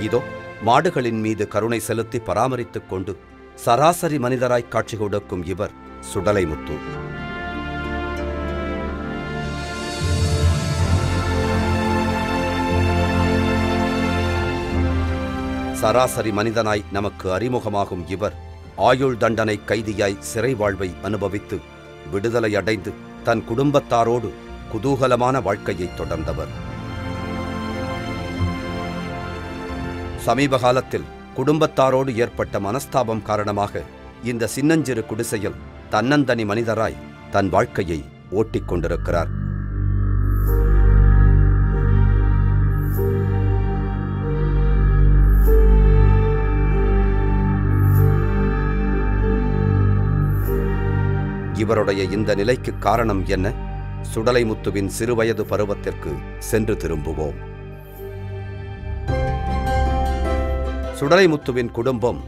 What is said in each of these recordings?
இதோ மாடுகளின் மீது கருணை செலுத்தி பராமரித்துக் கொண்டு சராசரி மனிதராய் காட்சி கொடுக்கும் இவர் சுடலைமுத்து. சராசரி மனிதனாய் நமக்கு அறிமுகமாகும் இவர் ஆயுள் தண்டனை கைதியாய் சிறை வாழ்வை அனுபவித்து விடுதலை அடைந்து தன் குடும்பத்தாரோடு குதூகலமான வாழ்க்கையை தொடர்ந்தவர். சமீப காலத்தில் குடும்பத்தாரோடு ஏற்பட்ட மனஸ்தாபம் காரணமாக இந்த சின்னஞ்சிறு குடிசையில் தன்னந்தனி மனிதராய் தன் வாழ்க்கையை ஓட்டிக் கொண்டிருக்கிறார். இவருடைய இந்த நிலைக்கு காரணம் என்ன? சுடலைமுத்துவின் சிறுவயது பருவத்திற்கு சென்று திரும்புவோம். சுடலைமுத்துவின் குடும்பம்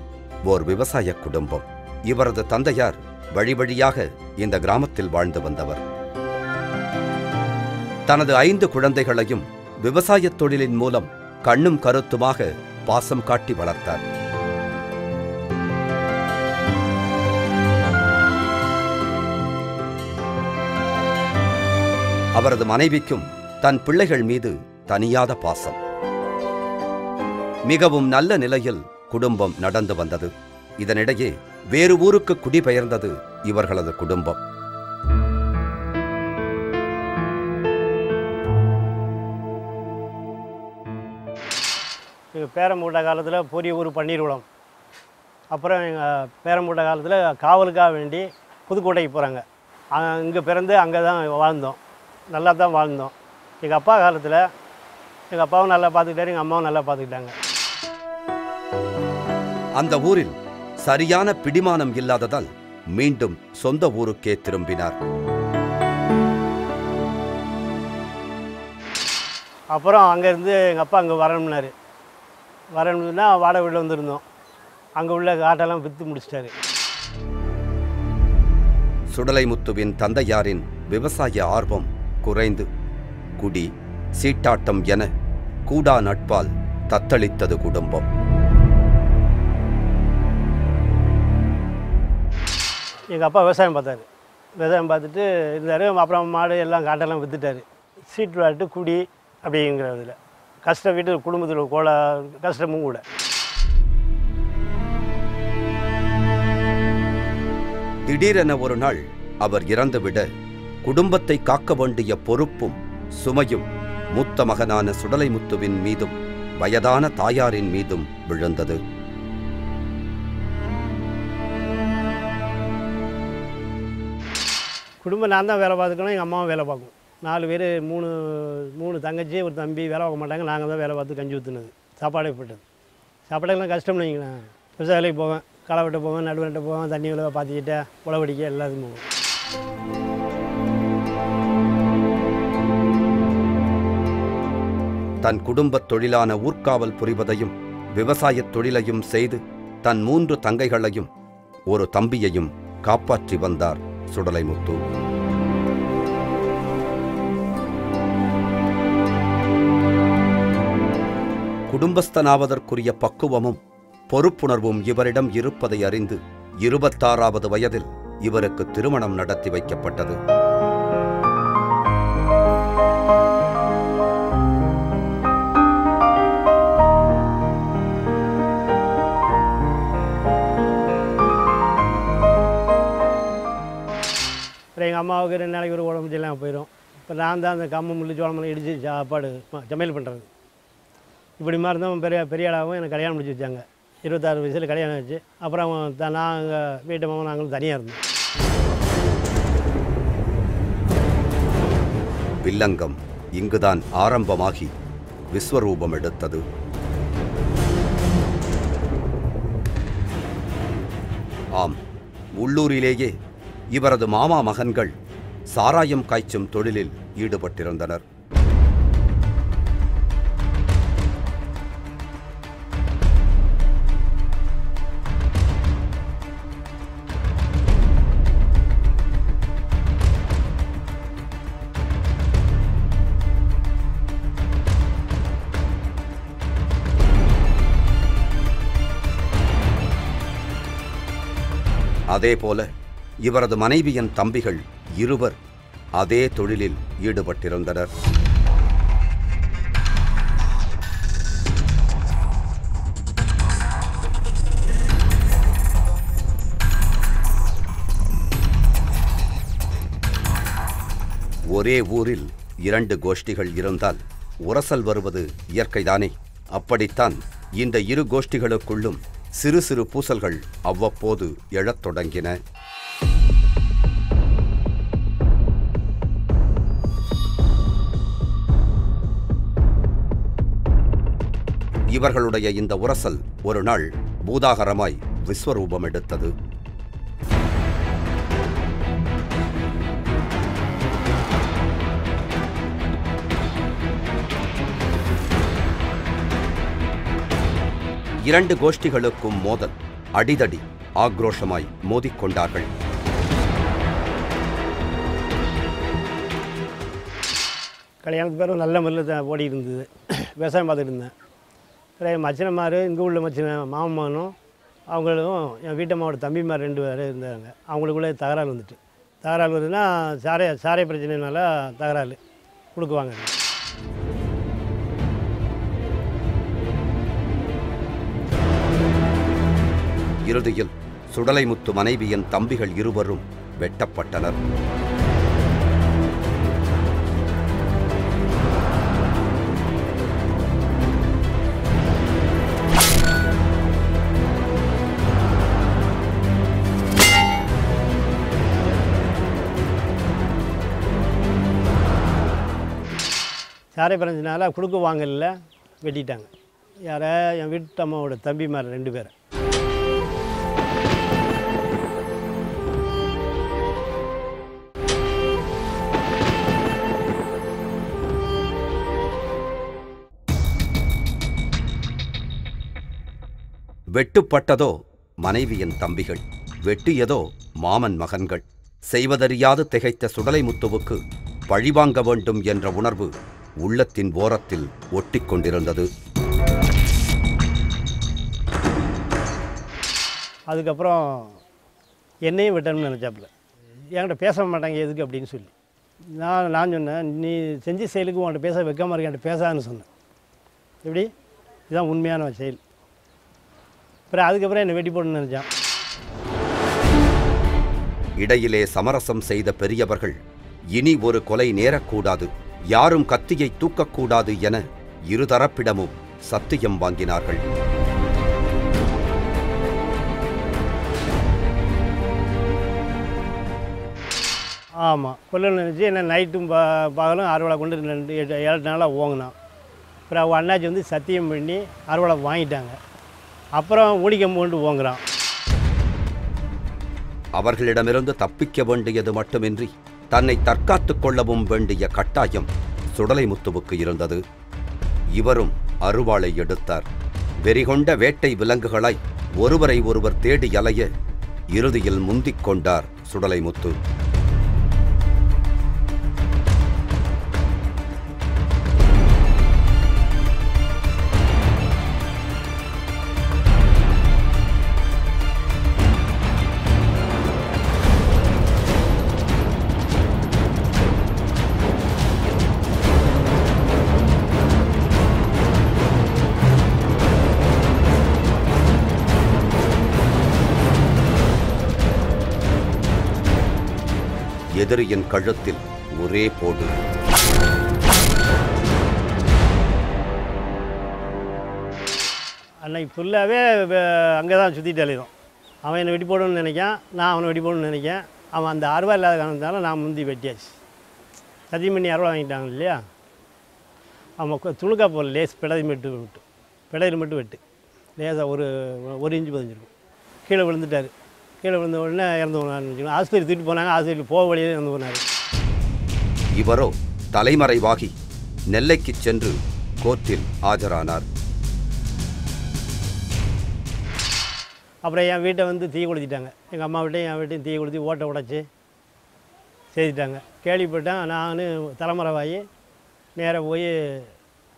ஓர் விவசாய குடும்பம். இவரது தந்தையார் வழி வழியாக இந்த கிராமத்தில் வாழ்ந்து வந்தவர். தனது 5 குழந்தைகளையும் விவசாயத் தொழிலின் மூலம் கண்ணும் கருத்துமாக பாசம் காட்டி வளர்த்தார். அவரது மனைவிக்கும் தன் பிள்ளைகள் மீது தனியாத பாசம். மிகவும் நல்ல நிலையில் குடும்பம் நடந்து வந்தது. இதனிடையே வேறு ஊருக்கு குடிபெயர்ந்தது இவர்களது குடும்பம். எங்கள் பேரம்பூட்ட காலத்தில் பெரிய ஊர் பன்னீர்குளம். அப்புறம் எங்கள் பேரம்பூட்ட காலத்தில் காவலுக்காக வேண்டி புதுக்கோட்டைக்கு போகிறாங்க. இங்கே பிறந்து அங்கே தான் வாழ்ந்தோம். நல்லா தான் வாழ்ந்தோம். எங்கள் அப்பா காலத்தில் எங்கள் அப்பாவும் நல்லா பார்த்துக்கிட்டாரு, எங்கள் அம்மாவும் நல்லா பார்த்துக்கிட்டாங்க. அந்த ஊரில் சரியான பிடிமானம் இல்லாததால் மீண்டும் சொந்த ஊருக்கே திரும்பினார். அப்புறம் அங்கேருந்து எங்கள் அப்பா அங்கே வரணும்னாரு. வரணும்னா வாடகை வீட்டில் வந்துருந்தோம். அங்கே உள்ள காட்டெல்லாம் விற்று முடிச்சிட்டாரு. சுடலைமுத்துவின் தந்தையாரின் விவசாய ஆர்வம் குறைந்து குடி, சீட்டாட்டம் என கூடா நட்பால் தத்தளித்தது குடும்பம். எங்கள் அப்பா விவசாயம் பார்த்தாரு. விவசாயம் பார்த்துட்டு இருந்தார். அப்புறம் மாடு எல்லாம் காட்டெல்லாம் விற்றுட்டார். சீட்டு விளையாட்டு குடி அப்படிங்கிறதுல கஷ்டம், வீட்டு குடும்பத்தில் கஷ்டமும் கூட. திடீரென ஒரு நாள் அவர் இறந்துவிட குடும்பத்தை காக்க வேண்டிய பொறுப்பும் சுமையும் மூத்த மகனான சுடலைமுத்துவின் மீதும் வயதான தாயாரின் மீதும் விழுந்தது. குடும்பம் நான் தான் வேலை பார்த்துக்கணும், எங்கள் அம்மாவும் வேலை பார்க்கும். 4 பேர், 3 தங்கச்சி, ஒரு தம்பி வேலை பார்க்க மாட்டாங்க. நாங்கள் தான் வேலை பார்த்து கஞ்சி ஊற்றுனது, சாப்பாடே போட்டது. சாப்பாடுலாம் கஷ்டம்னு வைங்களேன். விவசாய வேலைக்கு போவேன், களை வெட்ட போவேன், நடுவு வெட்ட போவேன், தண்ணி விளவை பார்த்துக்கிட்டேன், உழவடிக்க எல்லாத்துக்கும் போவேன். தன் குடும்பத் தொழிலான ஊர்காவல் புரிவதையும் விவசாயத் தொழிலையும் செய்து தன் 3 தங்கைகளையும் ஒரு தம்பியையும் காப்பாற்றி வந்தார் சுடலைமுத்து. குடும்பஸ்தனாவதற்குரிய பக்குவமும் பொறுப்புணர்வும் இவரிடம் இருப்பதை அறிந்து 26வது வயதில் இவருக்கு திருமணம் நடத்தி வைக்கப்பட்டது. எங்கள் அம்மாவுக்கு 2 நாளைக்கு ஒரு உடம்பு சரியில்லாமல் போயிடும். இப்போ நான் தான் அந்த கம்பு முள்ளு சோளமெல்லாம் இடித்து சாப்பாடு சமையல் பண்ணுறது. இப்படி மாதிரி தான் பெரிய ஆளாகவும் எனக்கு கல்யாணம் முடிச்சு வச்சாங்க. 26 வயசில் கல்யாணம் வச்சு அப்புறம் நாங்கள் வீட்டு மாமா நாங்களும் தனியாக இருந்தோம். வில்லங்கம் இங்குதான் ஆரம்பமாகி விஸ்வரூபம் எடுத்தது. ஆம், உள்ளூரிலேயே இவரது மாமா மகன்கள் சாராயம் காய்ச்சும் தொழிலில் ஈடுபட்டிருந்தனர். அதேபோல இவரது மனைவியின் தம்பிகள் இருவர் அதே தொழிலில் ஈடுபட்டிருந்தனர். ஒரே ஊரில் 2 கோஷ்டிகள் இருந்தால் உரசல் வருவது இயற்கைதானே. அப்படித்தான் இந்த இரு கோஷ்டிகளுக்குள்ளும் சிறு சிறு பூசல்கள் அவ்வப்போது எழத் தொடங்கின. இவர்களுடைய இந்த உரசல் ஒரு நாள் பூதாகரமாய் விஸ்வரூபம் எடுத்தது. இரண்டு கோஷ்டிகளுக்கும் மோதல், அடிதடி, ஆக்ரோஷமாய் மோதிக்கொண்டார்கள். கல்யாணத்து பேரும் நல்ல முறையில் தான் ஓடி இருந்தது. விவசாயம் பார்த்துட்டு இருந்தேன். கிடையாது மச்சினமார், இங்கே உள்ள மச்சின மாமனும் அவங்களும் என் வீட்டம்மாவோட தம்பிமார் 2 பேர் இருந்தாங்க. அவங்களுக்குள்ளே தகராறு வந்துட்டு, தகராறு வருதுன்னா சாரை பிரச்சனைனால தகராறு கொடுக்குவாங்க. இறுதியில் சுடலைமுத்து மனைவியின் தம்பிகள் இருவரும் வெட்டப்பட்டனர். சாரை பிரச்சனைனால கொடுக்க வாங்கல வெட்டிட்டாங்க. யாரை? என் வீட்டம்மாவோட தம்பிமார் 2 பேர். வெட்டுப்பட்டதோ மனைவியின் தம்பிகள், வெட்டியதோ மாமன் மகன்கள். செய்வதறியாது திகைத்த சுடலைமுத்துவுக்கு பழிவாங்க வேண்டும் என்ற உணர்வு உள்ளத்தின் ஓரத்தில் ஒட்டிக்கொண்டிருந்தது. அதுக்கப்புறம் என்னையும் வெட்டணும்னு நினச்சாப்புல. என்கிட்ட பேச மாட்டாங்க எதுக்கு அப்படின்னு சொல்லி நான் சொன்னேன், நீ செஞ்ச செயலுக்கு உன்கிட்ட பேச வைக்காம இருக்க, என்கிட்ட பேசாதுன்னு சொன்னேன். எப்படி? இதுதான் உண்மையான செயல். அப்புறம் அதுக்கப்புறம் என்னை வெட்டி போடணும்னு நினச்சான். இடையிலே சமரசம் செய்த பெரியவர்கள் இனி ஒரு கொலை நேரக்கூடாது, யாரும் கத்தியை தூக்கக்கூடாது என இருதரப்பிடமும் சத்தியம் வாங்கினார்கள். ஆமாம், கொல்லணும்னு நினச்சி என்ன நைட்டும் பகலும் அறுவலை கொண்டு 7 நாளாக ஓங்கினான். அப்புறம் அவள் அண்ணாச்சி வந்து சத்தியம் பண்ணி அறுவலை வாங்கிட்டாங்க. அப்புறம் ஊடிக்கம் கொண்டு ஓங்குறான். அவர்களிடமிருந்து தப்பிக்க வேண்டியது மட்டுமின்றி தன்னை தற்காத்துக் கொள்ளவும் வேண்டிய கட்டாயம் சுடலைமுத்துவுக்கு இருந்தது. இவரும் அருவாளை எடுத்தார். வெறிகொண்ட வேட்டை விலங்குகளாய் ஒருவரை ஒருவர் தேடி அலைய இறுதியில் முந்திக் கொண்டார் சுடலைமுத்து. எதிரியின் கழுத்தில் ஒரே போடு. அன்னைக்கு ஃபுல்லாகவே அங்கே தான் சுற்றிட்டு அலையும். அவன் என்னை வெட்டி போடணும்னு நினைக்கான், நான் அவனை வெட்டி போடணும்னு நினைக்கேன். அவன் அந்த அறுவா இல்லாத காரணத்தால நான் முந்தி வெட்டியாச்சு. சத்தியம் பண்ணி அறுவா வாங்கிட்டாங்க இல்லையா, அவன் துணுக்கா போகல, லேஸ் பிடையில் மட்டும் வெட்டு லேசாக ஒரு இன்ச்சு பதிஞ்சிருக்கும். கீழே விழுந்துட்டார். கீழே விழுந்த உடனே இறந்து போனான்னு ஆஸ்பத்திரி தூக்கிட்டு போனாங்க. ஆஸ்பத்திரி போக வழியே இறந்து போனார். இவரோ தலைமறைவாகி நெல்லைக்கு சென்று கோர்ட்டில் ஆஜரானார். அப்புறம் என் வீட்டை வந்து தீ கொளுத்திட்டாங்க. எங்கள் அம்மா வீட்டையும் என் வீட்டையும் தீ கொளுத்தி ஓட்டை உடைச்சி செய்துட்டாங்க. கேள்விப்பட்டேன். நான் தலைமறைவாகி நேராக போய்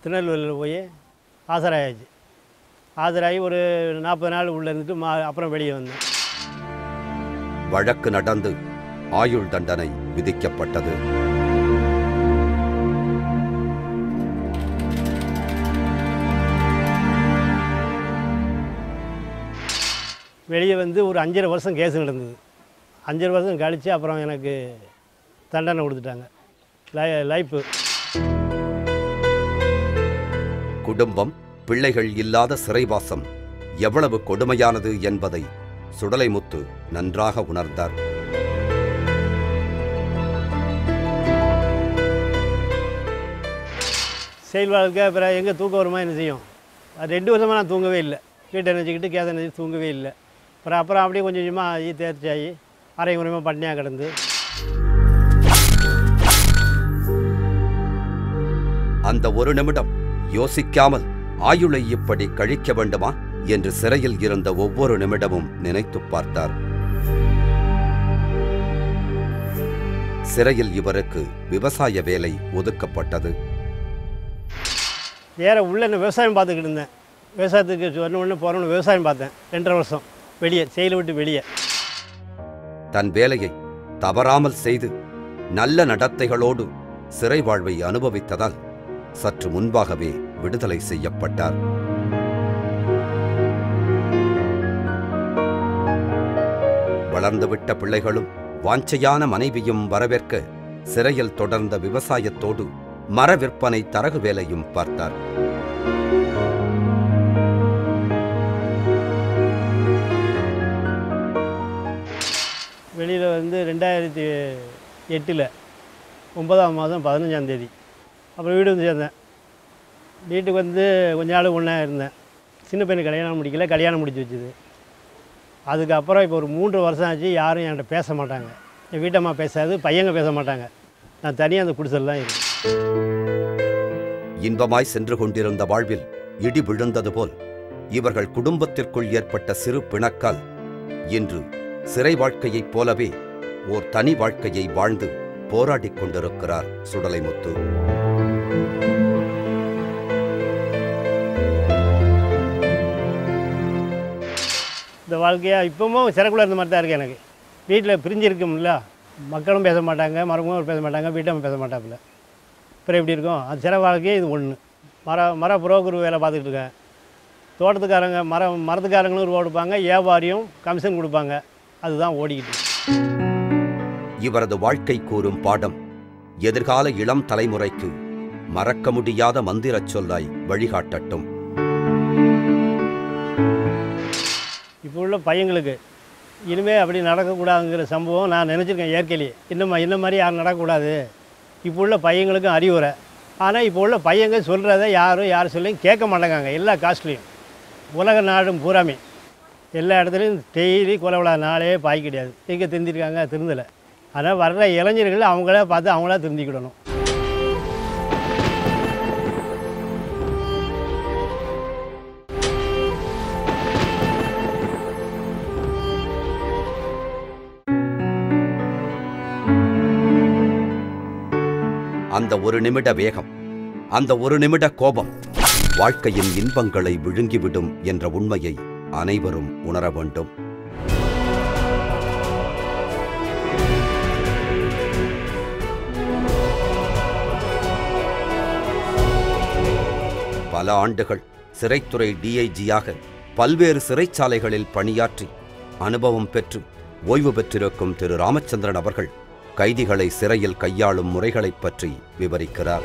திருநெல்வேலியில் போய் ஆஜராயாச்சு. ஆஜராகி ஒரு 40 நாள் உள்ளே இருந்துட்டு அப்புறம் வெளியே வந்தேன். வழக்கு நடந்து ஆயுள் தண்டனை விதிக்கப்பட்டது. வெளியே வந்து ஒரு 5.5 வருஷம் கேஸ் நடந்தது. 5.5 வருஷம் கழித்து அப்புறம் எனக்கு தண்டனை கொடுத்துட்டாங்க, லைஃபு. குடும்பம், பிள்ளைகள் இல்லாத சிறைவாசம் எவ்வளவு கொடுமையானது என்பதை சுடலைமுத்து நன்றாக உணர்ந்தார். செயல் வாழ்க்கை அப்புறம் எங்கே தூக்கம் வருமா என்ன செய்யும்? 2 வருஷமாக நான் தூங்கவே இல்லை. வீட்டை நினச்சிக்கிட்டு கேஸை நினச்சி தூங்கவே இல்லை. அப்புறம் அப்படியே கொஞ்சம் கொஞ்சமாக ஆகி தேர்ச்சியாகி அரை குறையமாக பட்னியாக கிடந்து அந்த ஒரு நிமிடம் யோசிக்காமல் ஆயுளை இப்படி கழிக்க வேண்டுமா என்று சிறையில் இருந்த ஒவ்வொரு நிமிடமும் நினைத்து பார்த்தார். சிறையில் இவருக்கு விவசாய வேலை ஒதுக்கப்பட்டது. வேற உள்ள விவசாயம் பார்த்துக்கிட்டு இருந்தேன். விவசாயத்துக்கு ஒன்று போகிறோன்னு விவசாயம் பார்த்தேன். 2.5 வருஷம் வெளியே, செயலை விட்டு வெளியே. தன் வேலையை தவறாமல் செய்து நல்ல நடத்தைகளோடு சிறை வாழ்வை அனுபவித்ததால் சற்று முன்பாகவே விடுதலை செய்யப்பட்டார். வளர்ந்துவிட்ட பிள்ளைகளும் வாஞ்சையான மனைவியும் வரவேற்க சிறையில் தொடர்ந்த விவசாயத்தோடு மர விற்பனை தரகு வேலையும் பார்த்தார். வெளியில் வந்து 2008 9ஆம் மாதம் 15ஆம் தேதி அப்புறம் வீடு வந்து சேர்ந்தேன். வீட்டுக்கு வந்து கொஞ்ச நாள் ஒன்றா இருந்தேன். சின்ன பையனுக்கு கல்யாணம் முடிக்கல, கல்யாணம் முடிச்சு வச்சுது. அதுக்கப்புறம் இப்போ ஒரு 3 வருஷம் ஆச்சு. யாரும் என்கிட்ட பேச மாட்டாங்க. என் வீட்டம்மா பேசாது, பையங்க பேச மாட்டாங்க. நான் தனியாக அந்த குடிசல் தான் இருக்கேன். இன்பமாய் சென்று கொண்டிருந்த வாழ்வில் இடி விழுந்தது போல் இவர்கள் குடும்பத்திற்குள் ஏற்பட்ட சிறு பிணக்கால் இன்று சிறை வாழ்க்கையைப் போலவே ஓர் தனி வாழ்க்கையை வாழ்ந்து போராடிக் கொண்டிருக்கிறார் சுடலைமுத்து. இந்த வாழ்க்கையாக இப்பவும் சிறைக்குள்ளே இருந்த மாதிரி தான் இருக்குது. எனக்கு வீட்டில் பிரிஞ்சிருக்கும்ல, மக்களும் பேச மாட்டாங்க, மரமும் பேச மாட்டாங்க, வீட்டும் பேச மாட்டாப்புல. அப்புறம் எப்படி இருக்கும்? அது சிறை வாழ்க்கையே இது ஒன்று. மர புரோக்கர் வேலை பார்த்துக்கிட்டு இருக்கேன். தோட்டத்துக்காரங்க மரத்துக்காரங்களும் ரூபா கொடுப்பாங்க, வியாபாரியும் கமிஷன் கொடுப்பாங்க. அதுதான் ஓடிக்கிட்டு. இவரது வாழ்க்கை கூறும் பாடம் எதிர்கால இளம் தலைமுறைக்கு மறக்க முடியாத மந்திரச் சொல்லாய் வழிகாட்டட்டும். இப்போ உள்ள பையங்களுக்கு இனிமேல் அப்படி நடக்கக்கூடாதுங்கிற சம்பவம் நான் நினச்சிருக்கேன். இயற்கையிலேயே இந்த மாதிரி யாரும் நடக்கக்கூடாது. இப்போ உள்ள பையங்களுக்கும் அறிவுரை. ஆனால் இப்போ உள்ள பையங்க சொல்கிறத யார் சொல்லியும் கேட்க மாட்டேங்காங்க. எல்லா காஸ்ட்லேயும் உலக நாடும் பூராமே எல்லா இடத்துலையும் டெய்லி கொலை விழா நாளே பாய் கிடையாது. எங்கே திருந்திருக்காங்க? திருந்தலை. ஆனால் வர்ற இளைஞர்கள் அவங்களே பார்த்து அவங்களா திருந்திக்கிடணும். அந்த ஒரு நிமிட வேகம், அந்த ஒரு நிமிட கோபம் வாழ்க்கையின் இன்பங்களை விழுங்கிவிடும் என்ற உண்மையை அனைவரும் உணர வேண்டும். பல ஆண்டுகள் சிறைத்துறை டிஐஜியாக பல்வேறு சிறைச்சாலைகளில் பணியாற்றி அனுபவம் பெற்று ஓய்வு பெற்றிருக்கும் திரு ராமச்சந்திரன் அவர்கள் கைதிகளை சிறையில் கையாளும் முறைகளைப் பற்றி விவரிக்கிறார்.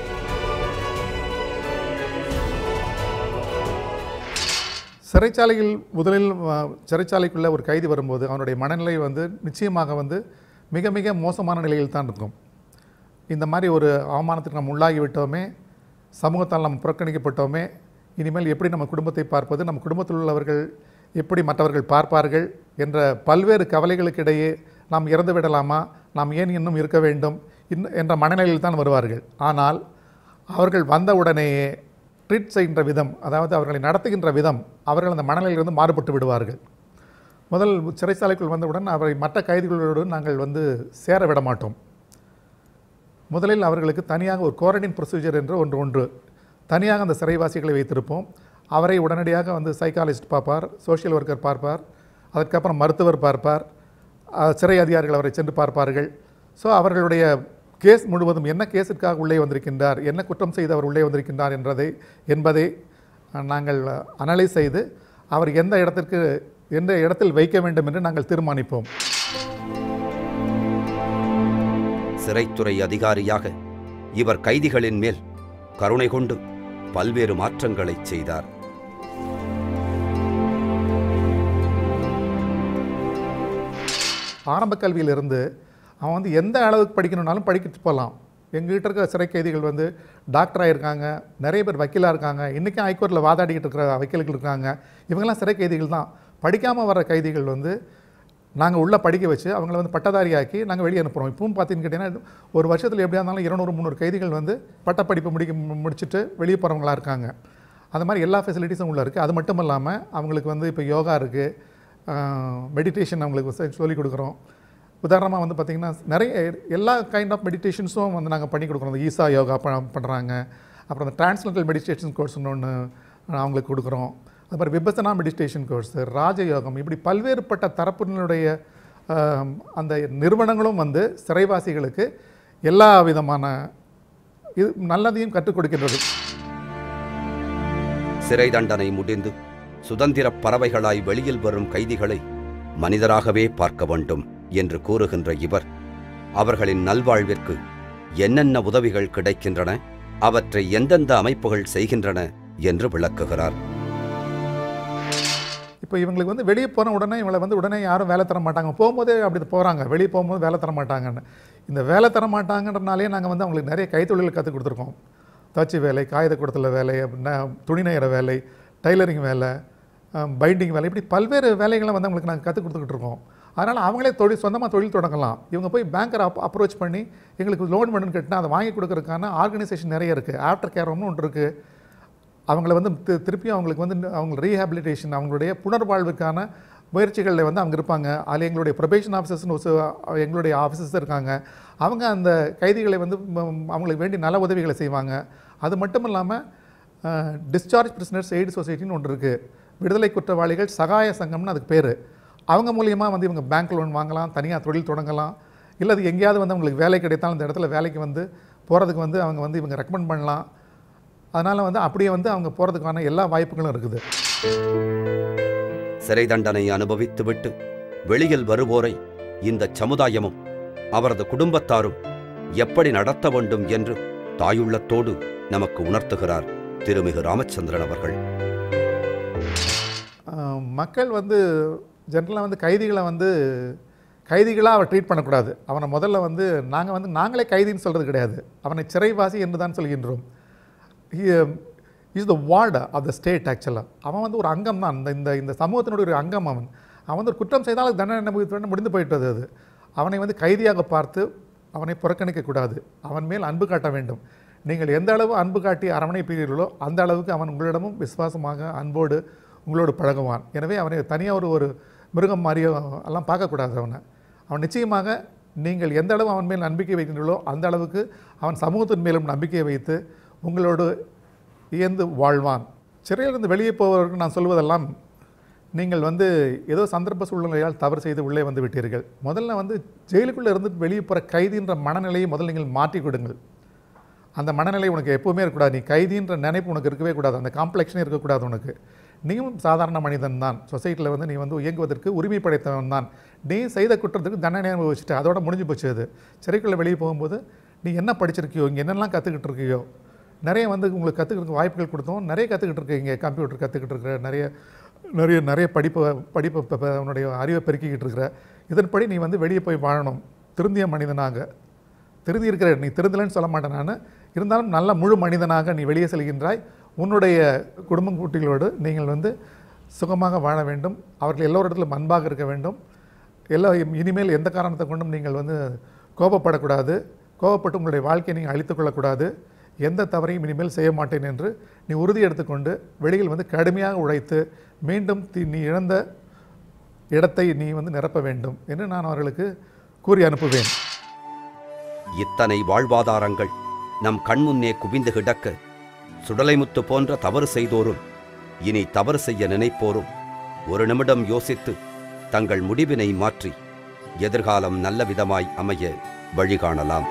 சிறைச்சாலையில் முதலில் சிறைச்சாலைக்குள்ளே ஒரு கைதி வரும்போது அவனுடைய மனநிலை நிச்சயமாக மிக மிக மோசமான நிலையில் தான் இருக்கும். இந்த மாதிரி ஒரு அவமானத்துக்கு நம்ம உள்ளாகி விட்டோமே, சமூகத்தால் நம்ம புறக்கணிக்கப்பட்டோமே, இனிமேல் எப்படி நம்ம குடும்பத்தை பார்ப்பது, நம்ம குடும்பத்தில் உள்ளவர்கள் எப்படி மற்றவர்கள் பார்ப்பார்கள் என்ற பல்வேறு கவலைகளுக்கிடையே நாம் இறந்து விடலாமா, நாம் ஏன் இன்னும் இருக்க வேண்டும் என்ற மனநிலையில் தான் வருவார்கள். ஆனால் அவர்கள் வந்தவுடனேயே ட்ரீட் செய்கின்ற விதம், அதாவது அவர்களை நடத்துகின்ற விதம், அவர்கள் அந்த மனநிலையிலிருந்து மாறுபட்டு விடுவார்கள். முதல் சிறைச்சாலைக்குள் வந்தவுடன் அவரை மற்ற கைதிகளோடு நாங்கள் சேர விட மாட்டோம். முதலில் அவர்களுக்கு தனியாக ஒரு குவாரண்டைன் ப்ரொசீஜர் என்று ஒன்று தனியாக அந்த சிறைவாசிகளை வைத்திருப்போம். அவரை உடனடியாக சைக்காலஜிஸ்ட் பார்ப்பார், சோஷியல் ஒர்க்கர் பார்ப்பார், அதுக்கப்புறம் மருத்துவர் பார்ப்பார், சிறை அதிகாரிகள் அவரை சென்று பார்ப்பார்கள். ஸோ அவர்களுடைய கேஸ் முழுவதும் என்ன கேஸுக்காக உள்ளே வந்திருக்கின்றார், என்ன குற்றம் செய்து அவர் உள்ளே வந்திருக்கின்றார் என்பதை நாங்கள் அனலைஸ் செய்து அவர் எந்த இடத்தில் வைக்க வேண்டும் என்று நாங்கள் தீர்மானிப்போம். சிறைத்துறை அதிகாரியாக இவர் கைதிகளின் மேல் கருணை கொண்டு பல்வேறு மாற்றங்களை செய்தார். ஆரம்ப கல்வியிலிருந்து அவன் வந்து எந்த அளவுக்கு படிக்கணும்னாலும் படிக்கிட்டு போகலாம். எங்ககிட்ட இருக்கிற சிறை கைதிகள் வந்து டாக்டராக இருக்காங்க, நிறைய பேர் வக்கீலாக இருக்காங்க, இன்றைக்கும் ஹைகோர்ட்டில் வாதாடிக்கிட்டு இருக்கிற வக்கீல்கள் இருக்காங்க. இவங்கெல்லாம் சிறை கைதிகள் தான். படிக்காமல் வர கைதிகள் வந்து நாங்கள் உள்ளே படிக்க வச்சு அவங்கள வந்து பட்டதாரியாக்கி நாங்கள் வெளியே அனுப்புகிறோம். இப்பவும் பார்த்தீங்கன்னு கேட்டிங்கன்னா ஒரு வருஷத்தில் எப்படியா இருந்தாலும் 200-300 கைதிகள் வந்து பட்டப்படிப்பு முடிச்சுட்டு வெளியே போகிறவங்களா இருக்காங்க. அந்த மாதிரி எல்லா ஃபெசிலிட்டிஸும் உள்ளே இருக்குது. அது மட்டும் இல்லாமல் அவங்களுக்கு வந்து இப்போ யோகா இருக்குது, மெடிடேஷன் அவங்களுக்கு சொல்லிக் கொடுக்குறோம். உதாரணமாக வந்து பார்த்திங்கன்னா நிறைய எல்லா கைண்ட் ஆஃப் மெடிடேஷன்ஸும் வந்து நாங்கள் பண்ணி கொடுக்குறோம். இந்த ஈசா யோகா பண்ணுறாங்க. அப்புறம் இந்த டிரான்ஸ்லெண்டல் மெடிடேஷன் கோர்ஸ்னு ஒன்று அவங்களுக்கு கொடுக்குறோம். அது மாதிரி விபசனா மெடிடேஷன் கோர்ஸு, ராஜயோகம், இப்படி பல்வேறுபட்ட தரப்பினுடைய அந்த நிறுவனங்களும் வந்து சிறைவாசிகளுக்கு எல்லா விதமான நல்லதையும் கற்றுக் கொடுக்கின்றது. சிறை தண்டனை முடிந்து சுதந்திர பறவைகளாய் வெளியில் வரும் கைதிகளை மனிதராகவே பார்க்க வேண்டும் என்று கூறுகின்ற இவர் அவர்களின் நல்வாழ்விற்கு என்னென்ன உதவிகள் கிடைக்கின்றன, அவற்றை எந்தெந்த அமைப்புகள் செய்கின்றன என்று விளக்குகிறார். இப்போ இவங்களுக்கு வந்து வெளியே போன உடனே இவங்களை வந்து உடனே யாரும் வேலை தர மாட்டாங்க. போகும்போதே அப்படி போகிறாங்க, வெளியே போகும்போது வேலை தர மாட்டாங்கன்னு. இந்த வேலை தர மாட்டாங்கன்றனாலே நாங்கள் வந்து அவங்களுக்கு நிறைய கைத்தொழில் கற்றுக் கொடுத்துருக்கோம். தச்சு வேலை, காகித கூடத்தில் வேலை, துணி நெய்கிற வேலை, டைலரிங் வேலை, பைண்டிங் வேலை, இப்படி பல்வேறு வேலைகளை வந்து அவங்களுக்கு நாங்கள் கற்றுக் கொடுத்துக்கிட்டு இருக்கோம். அதனால் அவங்களே சொந்தமாக தொழில் தொடங்கலாம். இவங்க போய் பேங்கரை அப்ரோச் பண்ணி எங்களுக்கு லோன் வேணும்னு கேட்டால் அதை வாங்கி கொடுக்கறதுக்கான ஆர்கனைசேஷன் நிறைய இருக்குது. ஆஃப்டர் கேர் ஒன்று இருக்குது. அவங்கள வந்து திருப்பியும் அவங்களுக்கு வந்து அவங்க ரீஹாபிலிட்டேஷன், அவங்களுடைய புனர்வாழ்வுக்கான முயற்சிகளில் வந்து அவங்க இருப்பாங்க. அதில் எங்களுடைய ப்ரொபேஷன் ஆஃபீஸர்ஸ்னு எங்களுடைய ஆஃபீஸர்ஸ் இருக்காங்க. அவங்க அந்த கைதிகளை வந்து அவங்களுக்கு வேண்டிய நல உதவிகளை செய்வாங்க. அது மட்டும் இல்லாமல் டிஸ்சார்ஜ் பிரிசனர்ஸ் எய்டு சொசைட்டின்னு ஒன்று இருக்குது. விடுதலை குற்றவாளிகள் சகாய சங்கம்னு அதுக்கு பேர். அவங்க மூலியமாக வந்து இவங்க பேங்க் லோன் வாங்கலாம், தனியாக தொழில் தொடங்கலாம். இல்லை அது எங்கேயாவது வந்து அவங்களுக்கு வேலை கிடைத்தாலும் அந்த இடத்துல வேலைக்கு வந்து போகிறதுக்கு வந்து அவங்க வந்து இவங்க ரெக்கமெண்ட் பண்ணலாம். அதனால் வந்து அப்படியே வந்து அவங்க போகிறதுக்கான எல்லா வாய்ப்புகளும் இருக்குது. சிறை தண்டனை அனுபவித்துவிட்டு வெளியில் வருவோரை இந்த சமுதாயமும் அவரது குடும்பத்தாரும் எப்படி நடத்த வேண்டும் என்று தாயுள்ளத்தோடு நமக்கு உணர்த்துகிறார் திருமிகு ராமச்சந்திரன் அவர்கள். மக்கள் வந்து ஜென்ரலாக வந்து கைதிகளை வந்து கைதிகளாக அவரை ட்ரீட் பண்ணக்கூடாது. அவனை முதல்ல வந்து நாங்களே கைதின்னு சொல்கிறது கிடையாது. அவனை சிறைவாசி என்று தான் சொல்கின்றோம். Is the ward of the state. ஆக்சுவலாக அவன் வந்து ஒரு அங்கம் தான், இந்த சமூகத்தினுடைய ஒரு அங்கம். அவன் வந்து ஒரு குற்றம் செய்தால் தண்டனை முடிந்து போயிட்டது. அது அவனை வந்து கைதியாக பார்த்து அவனை புறக்கணிக்கக்கூடாது. அவன் மேல் அன்பு காட்ட வேண்டும். நீங்கள் எந்த அளவு அன்பு காட்டி அரவணைப்பீர்களோ அந்த அளவுக்கு அவன் உங்களிடமும் விசுவாசமாக அன்போடு உங்களோடு பழகுவான். எனவே அவனை தனியாக ஒரு மிருகம் மாதிரியோ எல்லாம் பார்க்கக்கூடாது. அவன் நிச்சயமாக நீங்கள் எந்த அளவு அவன் மேல் நம்பிக்கை வைக்கின்றீர்களோ அந்த அளவுக்கு அவன் சமூகத்தின் மேலும் நம்பிக்கையை வைத்து உங்களோடு இயந்து வாழ்வான். சிறையிலிருந்து வெளியே போவதற்கு நான் சொல்வதெல்லாம், நீங்கள் வந்து ஏதோ சந்தர்ப்ப சூழ்நிலையால் தவறு செய்து உள்ளே வந்து விட்டீர்கள். முதல்ல வந்து ஜெயிலுக்குள்ளே இருந்து வெளியே போகிற கைதின்ற மனநிலையை முதல்ல நீங்கள் மாற்றி கொடுங்கள். அந்த மனநிலை உனக்கு எப்போவுமே இருக்கக்கூடாது. நீ கைதின்ற நினைப்பு உனக்கு இருக்கவே கூடாது. அந்த காம்ப்ளெக்ஷனே இருக்கக்கூடாது உனக்கு. நீயும் சாதாரண மனிதன் தான். சொசைட்டியில் வந்து நீ வந்து இயங்குவதற்கு உரிமை படைத்தவன் தான். நீ செய்த குற்றத்துக்கு தண்டனை அனுபவிச்சுட்டு அதோட முடிஞ்சு போச்சு. அது சிறைக்குள்ளே வெளியே போகும்போது நீ என்ன படிச்சிருக்கியோ, இங்கே என்னெல்லாம் கற்றுக்கிட்டு இருக்கியோ, நிறைய வந்து உங்களுக்கு கற்றுக்கிறதுக்கு வாய்ப்புகள் கொடுத்தோம். நிறைய கற்றுக்கிட்டு இருக்கீங்க. கம்ப்யூட்டர் கற்றுக்கிட்டு இருக்கிற, நிறைய படிப்பை உன்னுடைய அறிவை பெருக்கிக்கிட்டு இருக்கிற. இதன்படி நீ வந்து வெளியே போய் வாழணும். திருந்திய மனிதனாக திருந்தி இருக்கிற, நீ திருந்தலைன்னு சொல்ல மாட்டேன் நான். இருந்தாலும் நல்ல முழு மனிதனாக நீ வெளியே செல்கின்றாய். உன்னுடைய குடும்பம் குட்டிகளோடு நீங்கள் வந்து சுகமாக வாழ வேண்டும். அவர்கள் எல்லோரிடத்திலும் அன்பாக இருக்க வேண்டும். இனிமேல் எந்த காரணத்தை கொண்டும் நீங்கள் வந்து கோபப்படக்கூடாது. கோபப்பட்டு உங்களுடைய வாழ்க்கையை நீங்கள் அழித்துக்கொள்ளக்கூடாது. எந்த தவறையும் இனிமேல் செய்ய மாட்டேன் என்று நீ உறுதி எடுத்துக்கொண்டு வெளியில் வந்து கடுமையாக உழைத்து மீண்டும் நீ இழந்த இடத்தை நீ வந்து நிரப்ப வேண்டும் என்று நான் அவர்களுக்கு கூறி அனுப்புவேன். இத்தனை வாழ்வாதாரங்கள் நம் கண்முன்னே குவிந்து கிடக்க சுடலைமுத்து போன்ற தவறு செய்தோரும் இனி தவறு செய்ய நினைப்போரும் ஒரு நிமிடம் யோசித்து தங்கள் முடிவினை மாற்றி எதிர்காலம் நல்ல விதமாய் அமைய வழிகாணலாம்.